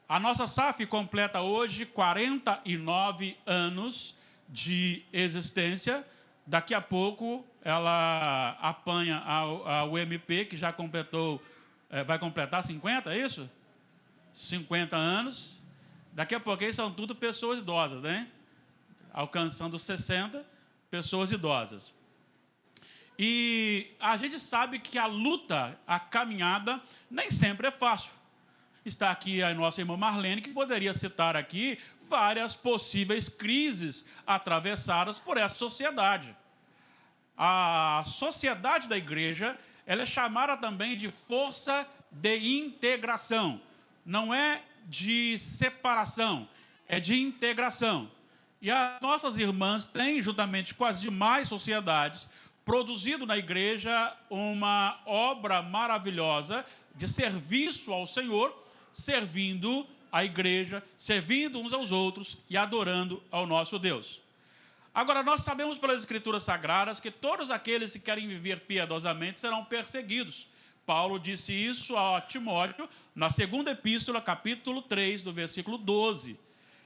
A nossa SAF completa hoje 49 anos de existência. Daqui a pouco ela apanha a UMP, que já completou, vai completar 50, é isso? 50 anos. Daqui a pouco são tudo pessoas idosas, né? Alcançando 60, pessoas idosas. E a gente sabe que a luta, a caminhada, nem sempre é fácil. Está aqui a nossa irmã Marlene, que poderia citar aqui várias possíveis crises atravessadas por essa sociedade. A sociedade da igreja, ela é chamada também de força de integração. Não é de separação, é de integração. E as nossas irmãs têm, juntamente com as demais sociedades, produzido na igreja uma obra maravilhosa de serviço ao Senhor, servindo a igreja, servindo uns aos outros e adorando ao nosso Deus. Agora, nós sabemos pelas Escrituras Sagradas que todos aqueles que querem viver piedosamente serão perseguidos. Paulo disse isso a Timóteo na segunda epístola, capítulo 3, do versículo 12.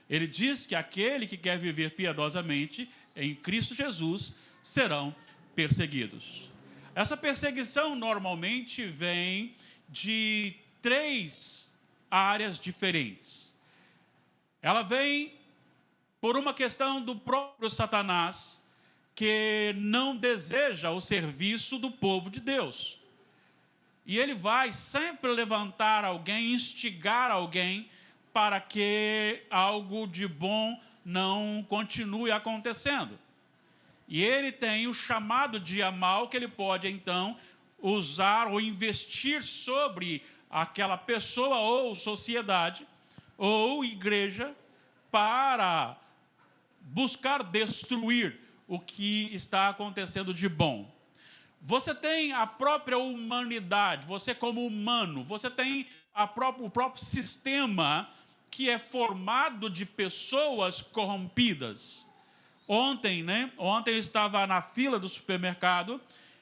Ele diz que aquele que quer viver piedosamente em Cristo Jesus serão perseguidos. Essa perseguição normalmente vem de 3 áreas diferentes. Ela vem por uma questão do próprio Satanás, que não deseja o serviço do povo de Deus. E ele vai sempre levantar alguém, instigar alguém, para que algo de bom não continue acontecendo. E ele tem o chamado dia mal, que ele pode, então, usar ou investir sobre aquela pessoa ou sociedade ou igreja para buscar destruir o que está acontecendo de bom. Você tem a própria humanidade, você como humano, você tem o próprio sistema que é formado de pessoas corrompidas. Ontem eu estava na fila do supermercado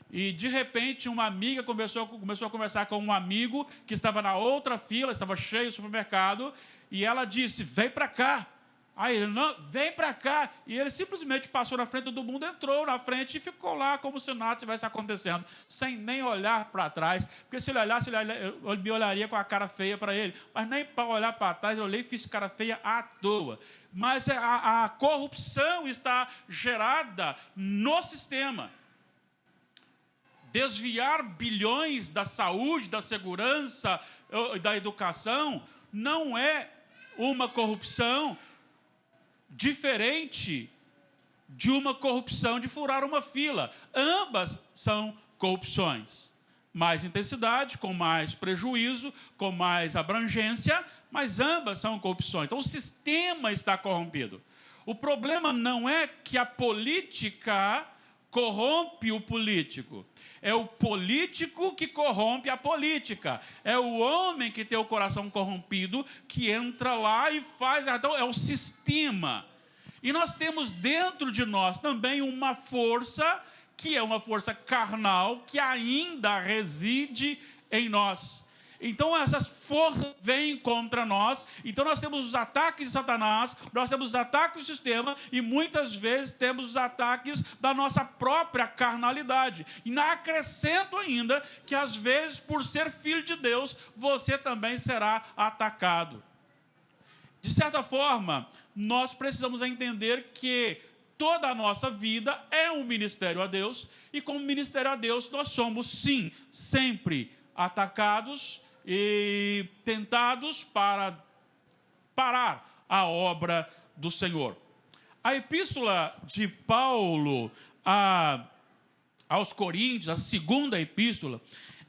e, de repente, uma amiga começou a conversar com um amigo que estava na outra fila, estava cheio o supermercado, e ela disse, vem para cá. Aí ele, não, vem para cá. E ele simplesmente passou na frente de todo mundo, entrou na frente e ficou lá como se nada estivesse acontecendo, sem nem olhar para trás. Porque se ele olhasse, eu me olharia com a cara feia para ele. Mas nem para olhar para trás, eu olhei e fiz cara feia à toa. Mas a corrupção está gerada no sistema. Desviar bilhões da saúde, da segurança, da educação, não é uma corrupção diferente de uma corrupção de furar uma fila. Ambas são corrupções. Mais intensidade, com mais prejuízo, com mais abrangência, mas ambas são corrupções. Então o sistema está corrompido. O problema não é que a política corrompe o político. É o político que corrompe a política. É o homem que tem o coração corrompido que entra lá e faz. Então, é o sistema. E nós temos dentro de nós também uma força, que é uma força carnal, que ainda reside em nós. Então essas forças vêm contra nós. Então nós temos os ataques de Satanás, nós temos os ataques do sistema e muitas vezes temos os ataques da nossa própria carnalidade. E acrescento ainda que às vezes, por ser filho de Deus, você também será atacado. De certa forma, nós precisamos entender que toda a nossa vida é um ministério a Deus, e como ministério a Deus nós somos sim, sempre atacados e tentados para parar a obra do Senhor. A epístola de Paulo aos Coríntios, a segunda epístola,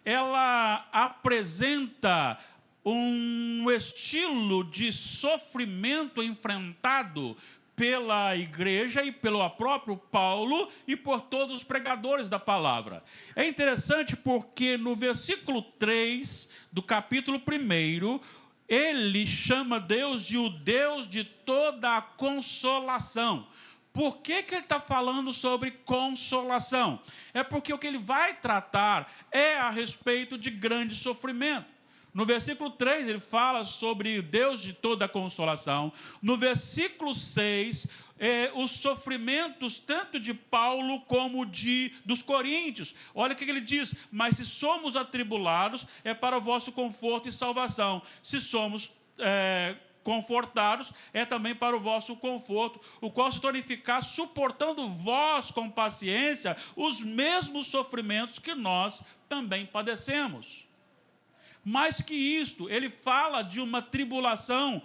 ela apresenta um estilo de sofrimento enfrentado pela igreja e pelo próprio Paulo e por todos os pregadores da palavra. É interessante porque no versículo 3 do capítulo 1, ele chama Deus de o Deus de toda a consolação. Por que ele está falando sobre consolação? É porque o que ele vai tratar é a respeito de grande sofrimento. No versículo 3, ele fala sobre Deus de toda a consolação. No versículo 6, os sofrimentos tanto de Paulo como dos coríntios. Olha o que ele diz: mas se somos atribulados, é para o vosso conforto e salvação. Se somos confortados, é também para o vosso conforto, o qual se torna eficaz, suportando vós com paciência os mesmos sofrimentos que nós também padecemos. Mais que isto, ele fala de uma tribulação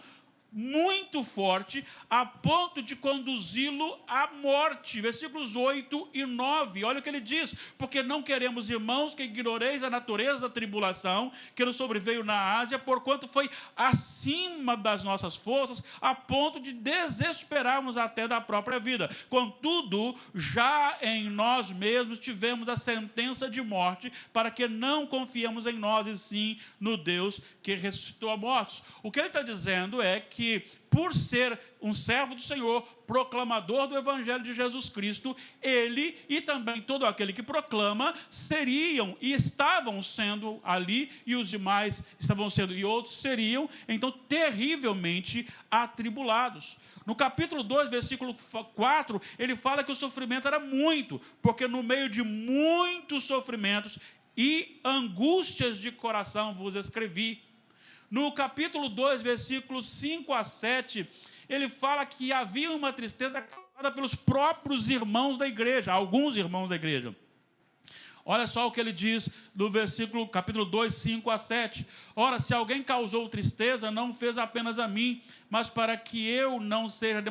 muito forte, a ponto de conduzi-lo à morte. Versículos 8 e 9, olha o que ele diz: porque não queremos, irmãos, que ignoreis a natureza da tribulação que nos sobreveio na Ásia, porquanto foi acima das nossas forças, a ponto de desesperarmos até da própria vida. Contudo, já em nós mesmos tivemos a sentença de morte, para que não confiemos em nós, e sim no Deus que ressuscitou a mortos. O que ele está dizendo é que, por ser um servo do Senhor, proclamador do Evangelho de Jesus Cristo, ele e também todo aquele que proclama seriam e estavam sendo ali, e os demais estavam sendo, e outros seriam, então, terrivelmente atribulados. No capítulo 2, versículo 4, ele fala que o sofrimento era muito, porque no meio de muitos sofrimentos e angústias de coração vos escrevi. No capítulo 2, versículos 5 a 7, ele fala que havia uma tristeza causada pelos próprios irmãos da igreja, alguns irmãos da igreja. Olha só o que ele diz no capítulo 2, 5 a 7. Ora, se alguém causou tristeza, não fez apenas a mim, mas para que eu não seja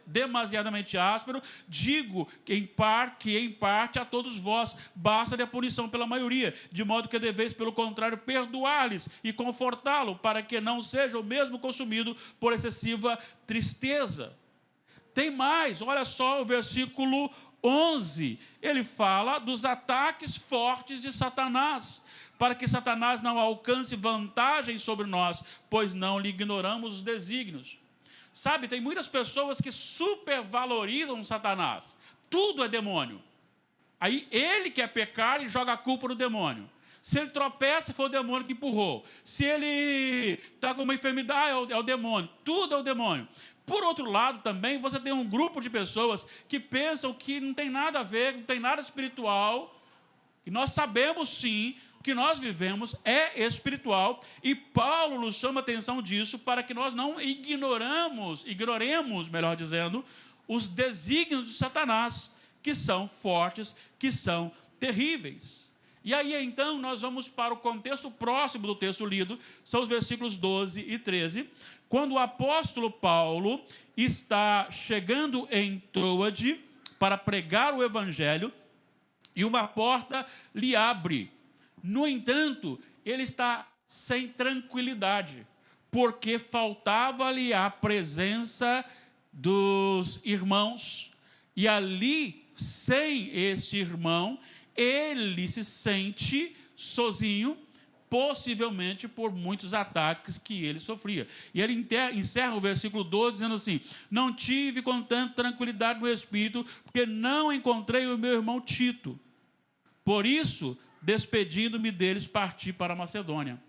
demasiadamente áspero, digo que em parte a todos vós basta a punição pela maioria, de modo que deveis, pelo contrário, perdoar-lhes e confortá-lo, para que não seja o mesmo consumido por excessiva tristeza. Tem mais, olha só o versículo 11, ele fala dos ataques fortes de Satanás, para que Satanás não alcance vantagem sobre nós, pois não lhe ignoramos os desígnios. Sabe, tem muitas pessoas que supervalorizam Satanás. Tudo é demônio. Aí ele quer pecar e joga a culpa no demônio. Se ele tropeça, foi o demônio que empurrou. Se ele está com uma enfermidade, é o demônio. Tudo é o demônio. Por outro lado, também, você tem um grupo de pessoas que pensam que não tem nada a ver, não tem nada espiritual. E nós sabemos, sim, que nós vivemos é espiritual. E Paulo nos chama a atenção disso para que nós não ignoremos, melhor dizendo, os desígnios de Satanás, que são fortes, que são terríveis. E aí, então, nós vamos para o contexto próximo do texto lido, são os versículos 12 e 13, quando o apóstolo Paulo está chegando em Troade para pregar o evangelho, e uma porta lhe abre. No entanto, ele está sem tranquilidade, porque faltava-lhe a presença dos irmãos, e ali, sem esse irmão, ele se sente sozinho, possivelmente por muitos ataques que ele sofria. E ele encerra o versículo 12 dizendo assim: não tive com tanta tranquilidade no espírito, porque não encontrei o meu irmão Tito. Por isso, despedindo-me deles, parti para a Macedônia.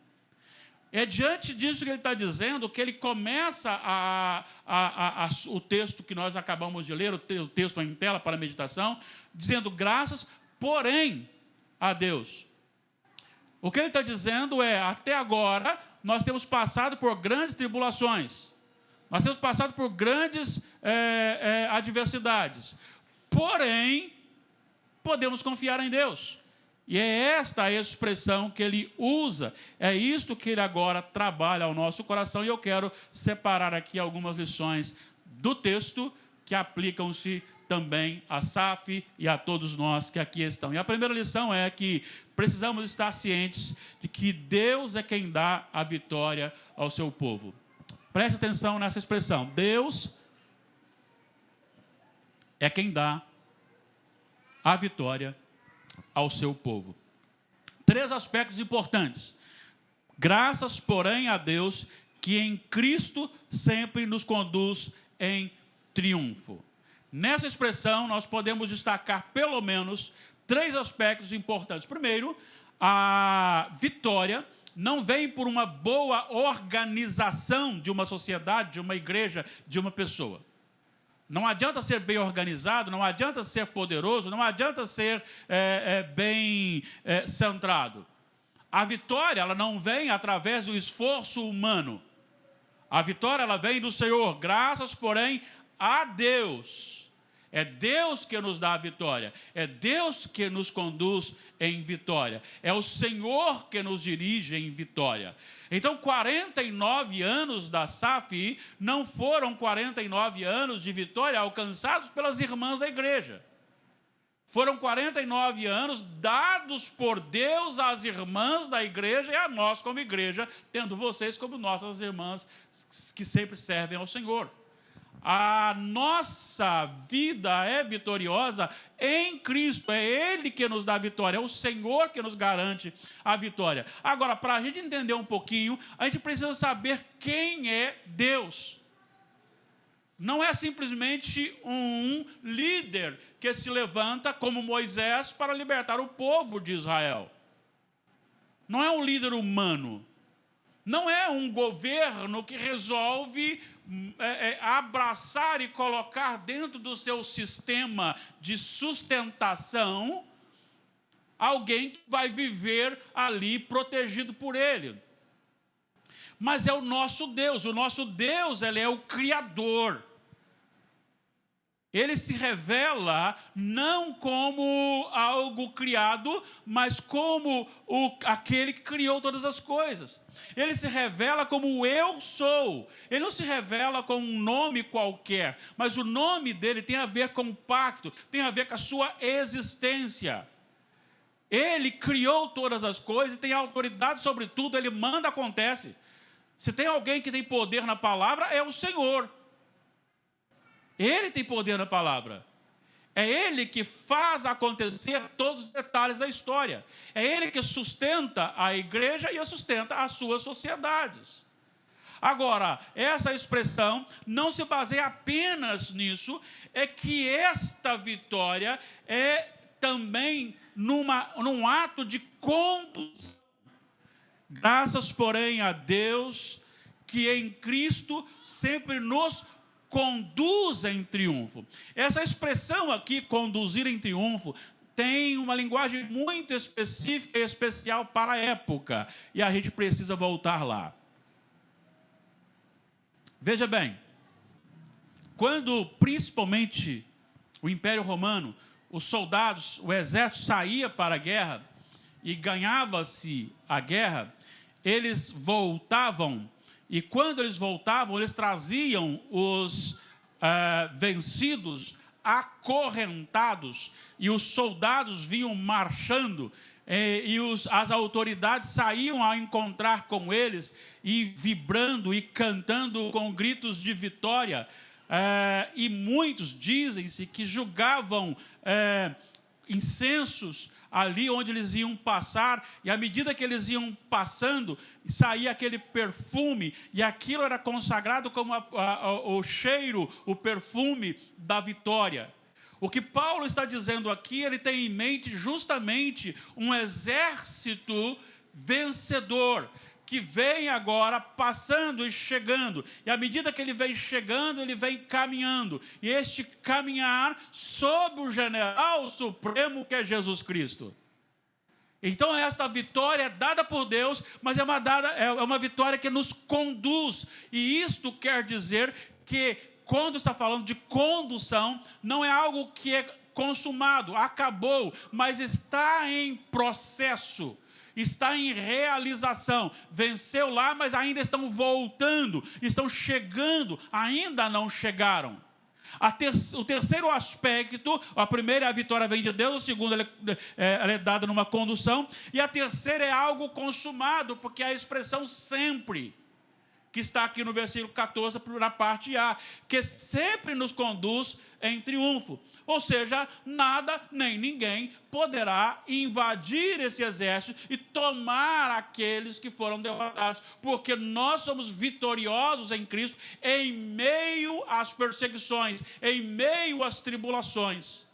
É diante disso que ele está dizendo que ele começa o texto que nós acabamos de ler, o texto em tela para a meditação, dizendo graças, porém, a Deus. O que ele está dizendo é, até agora, nós temos passado por grandes tribulações, nós temos passado por grandes adversidades, porém, podemos confiar em Deus. E é esta a expressão que ele usa, é isto que ele agora trabalha ao nosso coração, e eu quero separar aqui algumas lições do texto que aplicam-se também a Asaf e a todos nós que aqui estão. E a primeira lição é que precisamos estar cientes de que Deus é quem dá a vitória ao seu povo. Preste atenção nessa expressão. Deus é quem dá a vitória ao seu povo. 3 aspectos importantes. Graças, porém, a Deus, que em Cristo sempre nos conduz em triunfo. Nessa expressão, nós podemos destacar, pelo menos, 3 aspectos importantes. Primeiro, a vitória não vem por uma boa organização de uma sociedade, de uma igreja, de uma pessoa. Não adianta ser bem organizado, não adianta ser poderoso, não adianta ser bem centrado. A vitória, ela não vem através do esforço humano. A vitória, ela vem do Senhor, graças, porém, a Deus. É Deus que nos dá a vitória. É Deus que nos conduz em vitória. É o Senhor que nos dirige em vitória. Então, 49 anos da SAF não foram 49 anos de vitória alcançados pelas irmãs da igreja. Foram 49 anos dados por Deus às irmãs da igreja e a nós como igreja, tendo vocês como nossas irmãs que sempre servem ao Senhor. A nossa vida é vitoriosa em Cristo, é Ele que nos dá a vitória, é o Senhor que nos garante a vitória. Agora, para a gente entender um pouquinho, a gente precisa saber quem é Deus. Não é simplesmente um líder que se levanta como Moisés para libertar o povo de Israel. Não é um líder humano. Não é um governo que resolve abraçar e colocar dentro do seu sistema de sustentação alguém que vai viver ali protegido por ele. Mas é o nosso Deus. O nosso Deus, ele é o Criador. Ele se revela não como algo criado, mas como aquele que criou todas as coisas. Ele se revela como o eu sou. Ele não se revela com um nome qualquer, mas o nome dele tem a ver com o pacto, tem a ver com a sua existência. Ele criou todas as coisas, tem autoridade sobre tudo, ele manda, acontece. Se tem alguém que tem poder na palavra, é o Senhor. Ele tem poder na palavra. É Ele que faz acontecer todos os detalhes da história. É Ele que sustenta a igreja e sustenta as suas sociedades. Agora, essa expressão não se baseia apenas nisso, é que esta vitória é também num ato de condução. Graças, porém, a Deus, que em Cristo sempre nos conduz em triunfo. Essa expressão aqui, conduzir em triunfo, tem uma linguagem muito específica e especial para a época. E a gente precisa voltar lá. Veja bem, quando principalmente o Império Romano, os soldados, o exército saía para a guerra e ganhava-se a guerra, eles voltavam. E quando eles voltavam, eles traziam os vencidos acorrentados, e os soldados vinham marchando, as autoridades saíam a encontrar com eles, e vibrando e cantando com gritos de vitória. E muitos dizem-se que julgavam incensos ali onde eles iam passar, e à medida que eles iam passando, saía aquele perfume, e aquilo era consagrado como o cheiro, o perfume da vitória. O que Paulo está dizendo aqui, ele tem em mente justamente um exército vencedor, que vem agora passando e chegando, e à medida que ele vem chegando, ele vem caminhando, e este caminhar sob o general supremo que é Jesus Cristo. Então esta vitória é dada por Deus, mas é uma vitória que nos conduz, e isto quer dizer que quando está falando de condução, não é algo que é consumado, acabou, mas está em processo. Está em realização, venceu lá, mas ainda estão voltando, estão chegando, ainda não chegaram. O terceiro aspecto, a primeira é a vitória vem de Deus, o segundo ela é dada numa condução, e a terceira é algo consumado, porque é a expressão sempre, que está aqui no versículo 14, na parte A, que sempre nos conduz em triunfo. Ou seja, nada nem ninguém poderá invadir esse exército e tomar aqueles que foram derrotados, porque nós somos vitoriosos em Cristo em meio às perseguições, em meio às tribulações.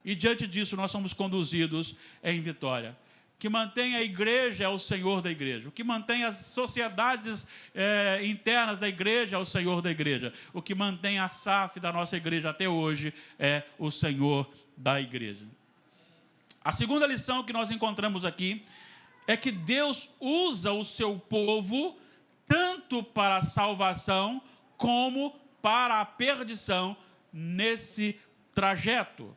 E diante disso nós somos conduzidos em vitória. que mantém a igreja é o Senhor da igreja. O que mantém as sociedades internas da igreja é o Senhor da igreja. O que mantém a SAF da nossa igreja até hoje é o Senhor da igreja. A segunda lição que nós encontramos aqui é que Deus usa o seu povo tanto para a salvação como para a perdição nesse trajeto.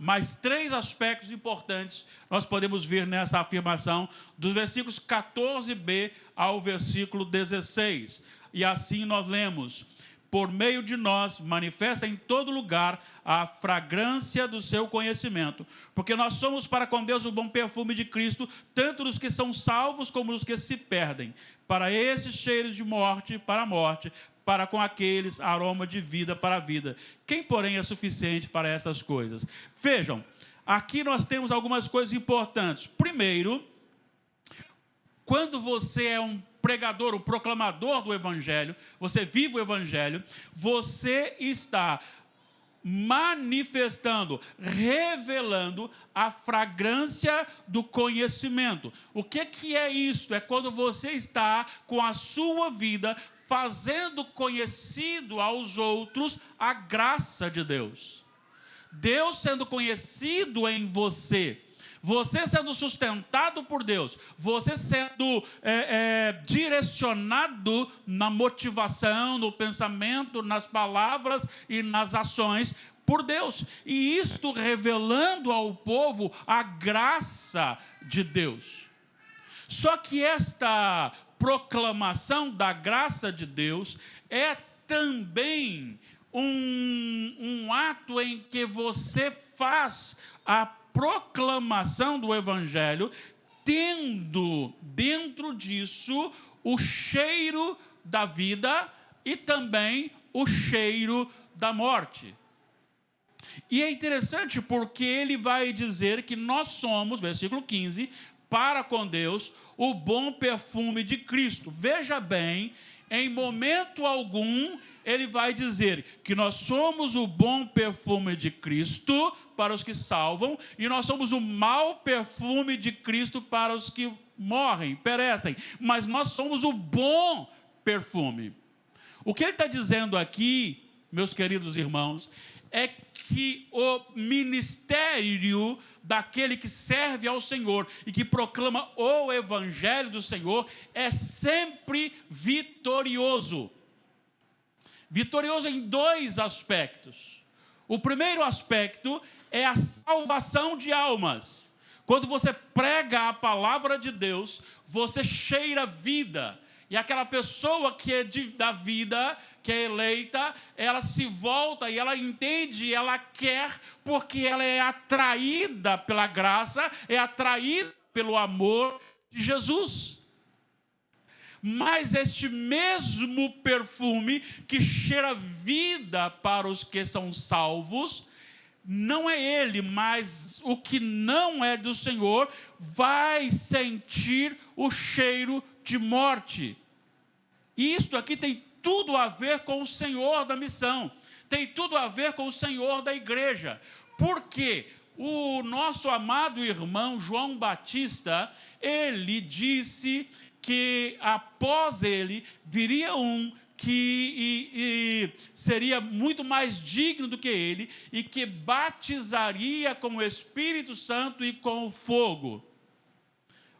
Mas 3 aspectos importantes nós podemos ver nessa afirmação, dos versículos 14b ao versículo 16. E assim nós lemos: por meio de nós manifesta em todo lugar a fragrância do seu conhecimento, porque nós somos para com Deus o bom perfume de Cristo, tanto dos que são salvos como dos que se perdem. Para esses cheiros de morte, para a morte, para com aqueles aroma de vida para a vida. Quem, porém, é suficiente para essas coisas? Vejam, aqui nós temos algumas coisas importantes. Primeiro, quando você é um pregador, um proclamador do Evangelho, você vive o Evangelho, você está manifestando, revelando a fragrância do conhecimento. O que é isso? É quando você está com a sua vida fazendo conhecido aos outros a graça de Deus. Deus sendo conhecido em você. Você sendo sustentado por Deus, você sendo direcionado na motivação, no pensamento, nas palavras e nas ações por Deus. E isto revelando ao povo a graça de Deus. Só que esta proclamação da graça de Deus é também um ato em que você faz a proclamação do Evangelho, tendo dentro disso o cheiro da vida e também o cheiro da morte. E é interessante porque ele vai dizer que nós somos, versículo 15, para com Deus, o bom perfume de Cristo. Veja bem, em momento algum, ele vai dizer que nós somos o bom perfume de Cristo para os que salvam, e nós somos o mau perfume de Cristo para os que morrem, perecem. Mas nós somos o bom perfume. O que ele está dizendo aqui, meus queridos irmãos, é que o ministério daquele que serve ao Senhor e que proclama o Evangelho do Senhor é sempre vitorioso. Vitorioso em 2 aspectos. O primeiro aspecto é a salvação de almas. Quando você prega a palavra de Deus, você cheira vida. E aquela pessoa que é da vida, que é eleita, ela se volta e ela entende, ela quer, porque ela é atraída pela graça, é atraída pelo amor de Jesus. Mas este mesmo perfume que cheira vida para os que são salvos, não é ele, mas o que não é do Senhor vai sentir o cheiro de morte. E isto aqui tem tudo a ver com o Senhor da missão, tem tudo a ver com o Senhor da igreja. Porque o nosso amado irmão João Batista, ele disse que após ele viria um que seria muito mais digno do que ele e que batizaria com o Espírito Santo e com o fogo.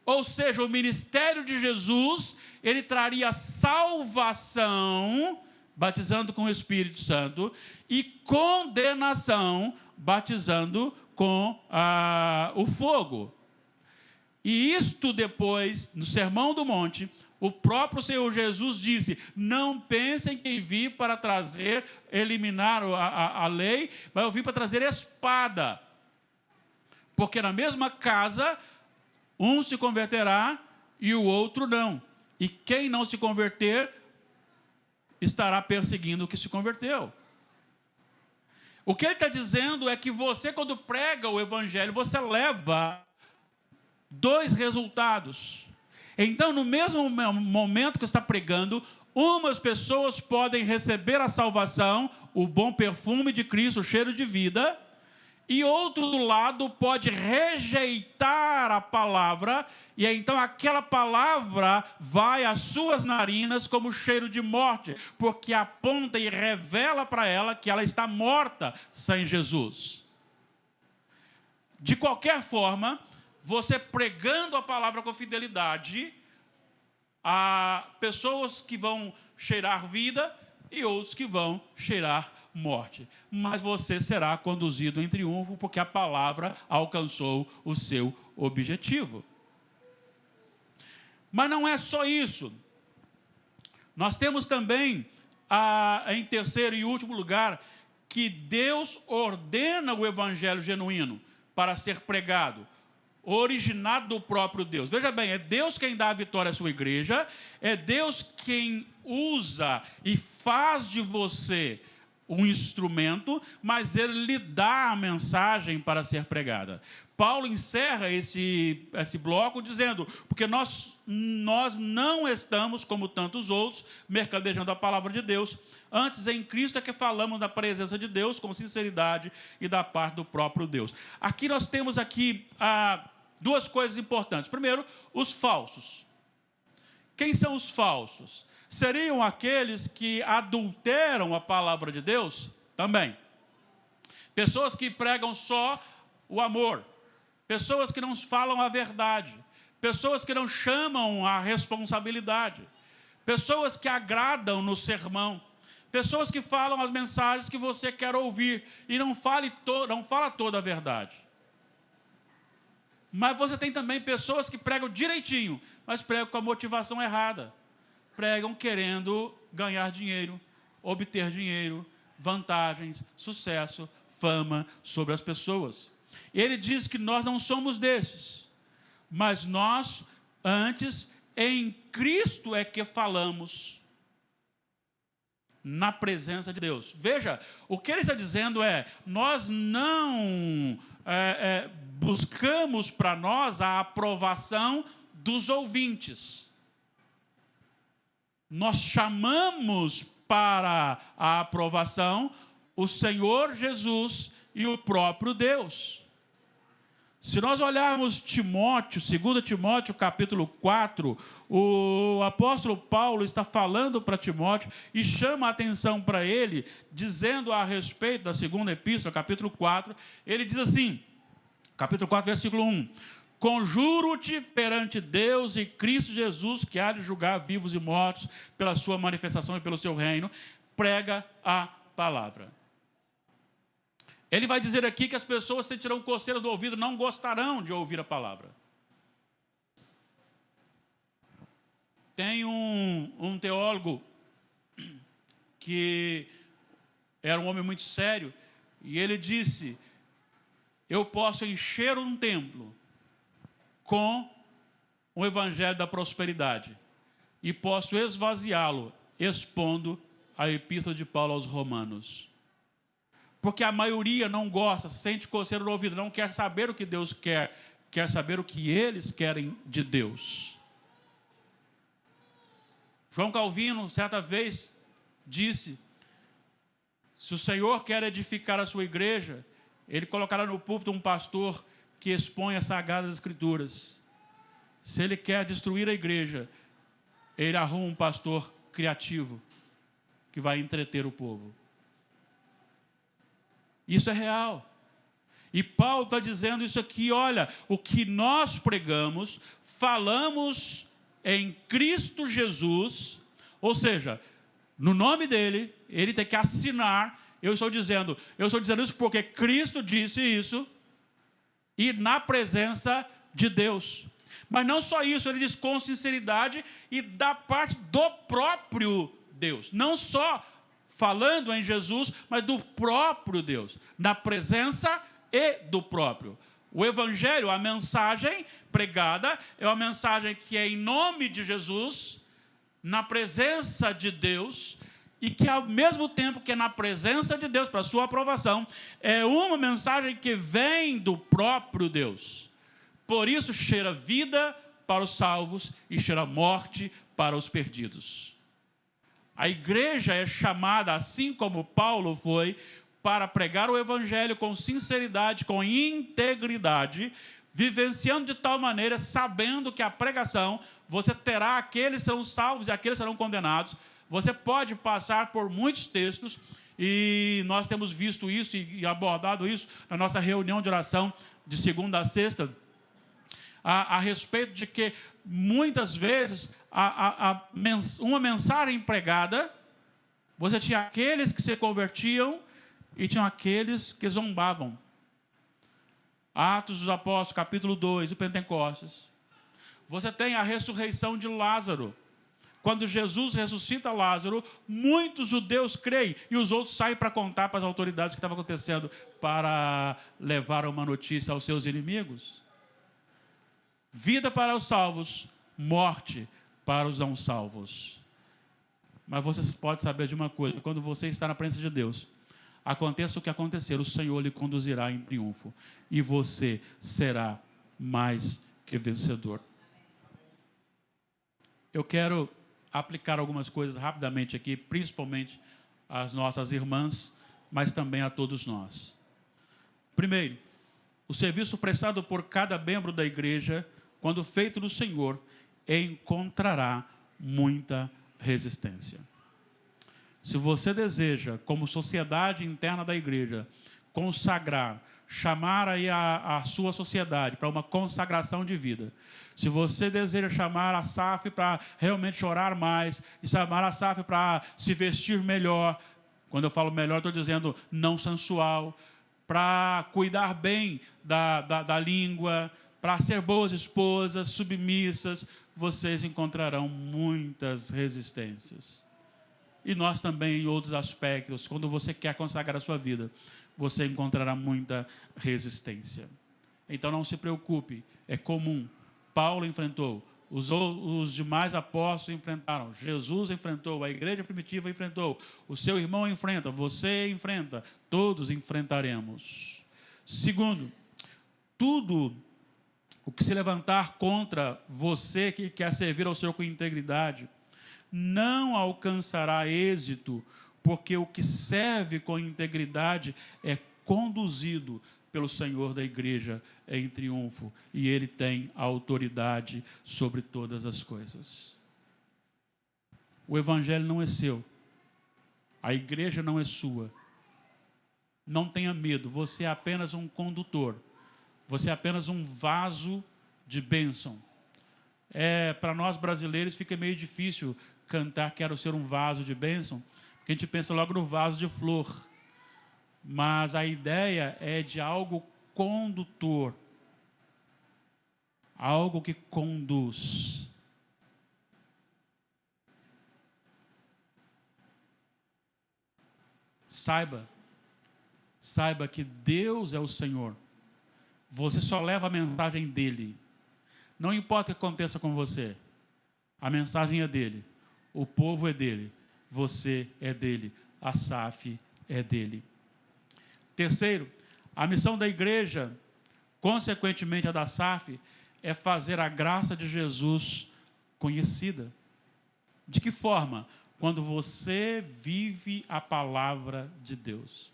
Ou seja, o ministério de Jesus, ele traria salvação, batizando com o Espírito Santo, e condenação, batizando com o fogo. E isto depois, no Sermão do Monte, o próprio Senhor Jesus disse: não pensem que vim para eliminar a lei, mas eu vim para trazer espada. Porque na mesma casa, um se converterá e o outro não. E quem não se converter, estará perseguindo o que se converteu. O que ele está dizendo é que você, quando prega o Evangelho, você leva 2 resultados. Então, no mesmo momento que está pregando, umas pessoas podem receber a salvação, o bom perfume de Cristo, o cheiro de vida, e outro do lado pode rejeitar a palavra, e então aquela palavra vai às suas narinas como cheiro de morte, porque aponta e revela para ela que ela está morta sem Jesus. De qualquer forma, você pregando a palavra com fidelidade, há pessoas que vão cheirar vida e outros que vão cheirar morte. Mas você será conduzido em triunfo, porque a palavra alcançou o seu objetivo. Mas não é só isso. Nós temos também, em terceiro e último lugar, que Deus ordena o evangelho genuíno para ser pregado, originado do próprio Deus. Veja bem, é Deus quem dá a vitória à sua igreja, é Deus quem usa e faz de você um instrumento, mas Ele lhe dá a mensagem para ser pregada. Paulo encerra esse bloco dizendo, porque nós não estamos, como tantos outros, mercadejando a palavra de Deus. Antes, em Cristo é que falamos da presença de Deus com sinceridade e da parte do próprio Deus. Aqui nós temos duas coisas importantes. Primeiro, os falsos. Quem são os falsos? Seriam aqueles que adulteram a palavra de Deus? Também. Pessoas que pregam só o amor. Pessoas que não falam a verdade. Pessoas que não chamam a responsabilidade. Pessoas que agradam no sermão. Pessoas que falam as mensagens que você quer ouvir e não fala toda a verdade. Mas você tem também pessoas que pregam direitinho, mas pregam com a motivação errada. Pregam querendo ganhar dinheiro, obter dinheiro, vantagens, sucesso, fama sobre as pessoas. Ele diz que nós não somos desses, mas nós, antes, em Cristo é que falamos na presença de Deus. Veja, o que ele está dizendo é, nós não buscamos para nós a aprovação dos ouvintes. Nós chamamos para a aprovação o Senhor Jesus e o próprio Deus. Se nós olharmos Timóteo, 2 Timóteo, capítulo 4, o apóstolo Paulo está falando para Timóteo e chama a atenção para ele, dizendo a respeito da segunda epístola, capítulo 4, ele diz assim, capítulo 4, versículo 1, conjuro-te perante Deus e Cristo Jesus, que há de julgar vivos e mortos pela sua manifestação e pelo seu reino, prega a palavra. Ele vai dizer aqui que as pessoas sentirão coceira do ouvido, não gostarão de ouvir a palavra. Tem um teólogo que era um homem muito sério, e ele disse, eu posso encher um templo com o evangelho da prosperidade, e posso esvaziá-lo, expondo a epístola de Paulo aos Romanos. Porque a maioria não gosta, sente coceira no ouvido, não quer saber o que Deus quer, quer saber o que eles querem de Deus. João Calvino, certa vez, disse, se o Senhor quer edificar a sua igreja, Ele colocará no púlpito um pastor que expõe as Sagradas Escrituras. Se Ele quer destruir a igreja, Ele arruma um pastor criativo, que vai entreter o povo. Isso é real. E Paulo está dizendo isso aqui, olha, o que nós pregamos, falamos em Cristo Jesus, ou seja, no nome dele, ele tem que assinar, eu estou dizendo isso porque Cristo disse isso, e na presença de Deus. Mas não só isso, ele diz com sinceridade e da parte do próprio Deus. Não só falando em Jesus, mas do próprio Deus, na presença e do próprio. O Evangelho, a mensagem pregada, é uma mensagem que é em nome de Jesus, na presença de Deus, e que ao mesmo tempo que é na presença de Deus, para a sua aprovação, é uma mensagem que vem do próprio Deus. Por isso cheira vida para os salvos e cheira morte para os perdidos. A igreja é chamada, assim como Paulo foi, para pregar o evangelho com sinceridade, com integridade, vivenciando de tal maneira, sabendo que a pregação, você terá aqueles que serão salvos e aqueles que serão condenados. Você pode passar por muitos textos, e nós temos visto isso e abordado isso na nossa reunião de oração de segunda a sexta, a respeito de que muitas vezes uma mensagem pregada, você tinha aqueles que se convertiam e tinham aqueles que zombavam. Atos dos Apóstolos, capítulo 2, o Pentecostes. Você tem a ressurreição de Lázaro. Quando Jesus ressuscita Lázaro, muitos judeus creem e os outros saem para contar para as autoridades o que estava acontecendo, para levar uma notícia aos seus inimigos. Vida para os salvos, morte para os não salvos. Mas você pode saber de uma coisa: quando você está na presença de Deus, aconteça o que acontecer, o Senhor lhe conduzirá em triunfo, e você será mais que vencedor. Eu quero aplicar algumas coisas rapidamente aqui, principalmente às nossas irmãs, mas também a todos nós. Primeiro, o serviço prestado por cada membro da igreja, quando feito no Senhor, encontrará muita resistência. Se você deseja, como sociedade interna da igreja, consagrar, chamar aí a sua sociedade para uma consagração de vida, se você deseja chamar a SAF para realmente chorar mais, e chamar a SAF para se vestir melhor, quando eu falo melhor, estou dizendo não sensual, para cuidar bem da língua, para ser boas esposas, submissas, vocês encontrarão muitas resistências. E nós também, em outros aspectos, quando você quer consagrar a sua vida, você encontrará muita resistência. Então não se preocupe, é comum. Paulo enfrentou, os demais apóstolos enfrentaram, Jesus enfrentou, a igreja primitiva enfrentou, o seu irmão enfrenta, você enfrenta, todos enfrentaremos. Segundo, tudo o que se levantar contra você que quer servir ao Senhor com integridade, não alcançará êxito, porque o que serve com integridade é conduzido pelo Senhor da igreja em triunfo, e Ele tem autoridade sobre todas as coisas. O evangelho não é seu, a igreja não é sua. Não tenha medo, você é apenas um condutor, você é apenas um vaso de bênção. Para nós brasileiros fica meio difícil cantar "Quero ser um vaso de bênção", porque a gente pensa logo no vaso de flor. Mas a ideia é de algo condutor, algo que conduz. Saiba que Deus é o Senhor. Você só leva a mensagem dele. Não importa o que aconteça com você, a mensagem é dele, o povo é dele, você é dele, a SAF é dele. Terceiro, a missão da igreja, consequentemente a da SAF, é fazer a graça de Jesus conhecida. De que forma? Quando você vive a palavra de Deus.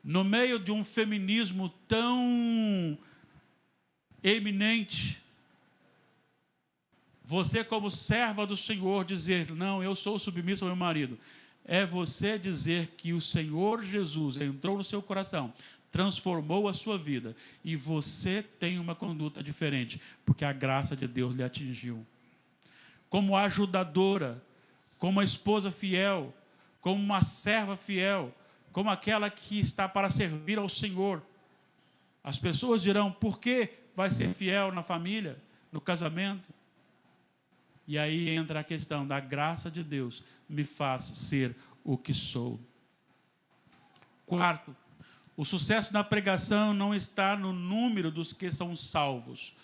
No meio de um feminismo tão eminente, você, como serva do Senhor, dizer: não, eu sou submissa ao meu marido, é você dizer que o Senhor Jesus entrou no seu coração, transformou a sua vida, e você tem uma conduta diferente, porque a graça de Deus lhe atingiu. Como ajudadora, como uma esposa fiel, como uma serva fiel, como aquela que está para servir ao Senhor. As pessoas dirão: por que vai ser fiel na família, no casamento? E aí entra a questão da graça de Deus me faz ser o que sou. Quarto, o sucesso na pregação não está no número dos que são salvos,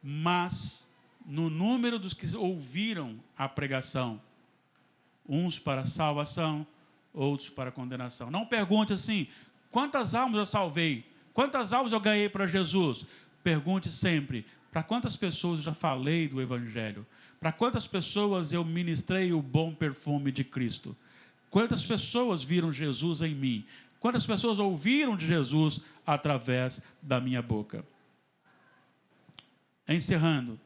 mas no número dos que ouviram a pregação. Uns para salvação, outros para condenação. Não pergunte assim: quantas almas eu salvei? Quantas almas eu ganhei para Jesus? Pergunte sempre: para quantas pessoas eu já falei do Evangelho? Para quantas pessoas eu ministrei o bom perfume de Cristo? Quantas pessoas viram Jesus em mim? Quantas pessoas ouviram de Jesus através da minha boca? Encerrando,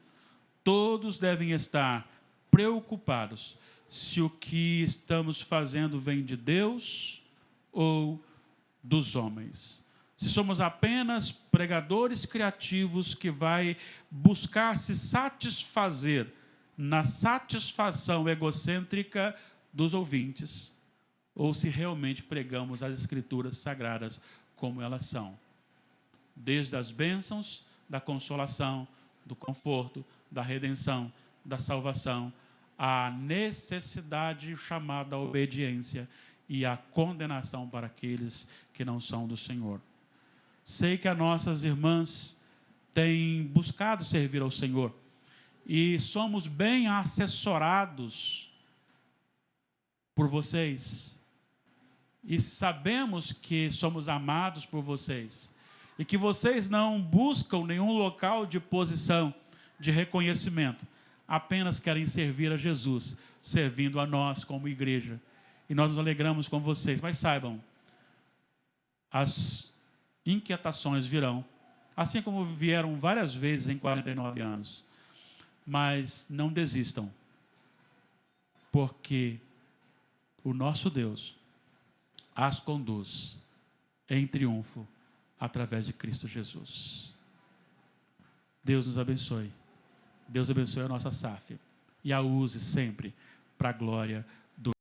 todos devem estar preocupados se o que estamos fazendo vem de Deus ou dos homens. Se somos apenas pregadores criativos que vai buscar se satisfazer na satisfação egocêntrica dos ouvintes, ou se realmente pregamos as Escrituras sagradas como elas são. Desde as bênçãos, da consolação, do conforto, da redenção, da salvação, a necessidade chamada obediência e a condenação para aqueles que não são do Senhor. Sei que as nossas irmãs têm buscado servir ao Senhor e somos bem assessorados por vocês e sabemos que somos amados por vocês e que vocês não buscam nenhum local de posição, de reconhecimento, apenas querem servir a Jesus, servindo a nós como igreja. E nós nos alegramos com vocês, mas saibam, as inquietações virão, assim como vieram várias vezes em 49 anos. Mas não desistam, porque o nosso Deus as conduz em triunfo através de Cristo Jesus. Deus nos abençoe. Deus abençoe a nossa SAF e a use sempre para a glória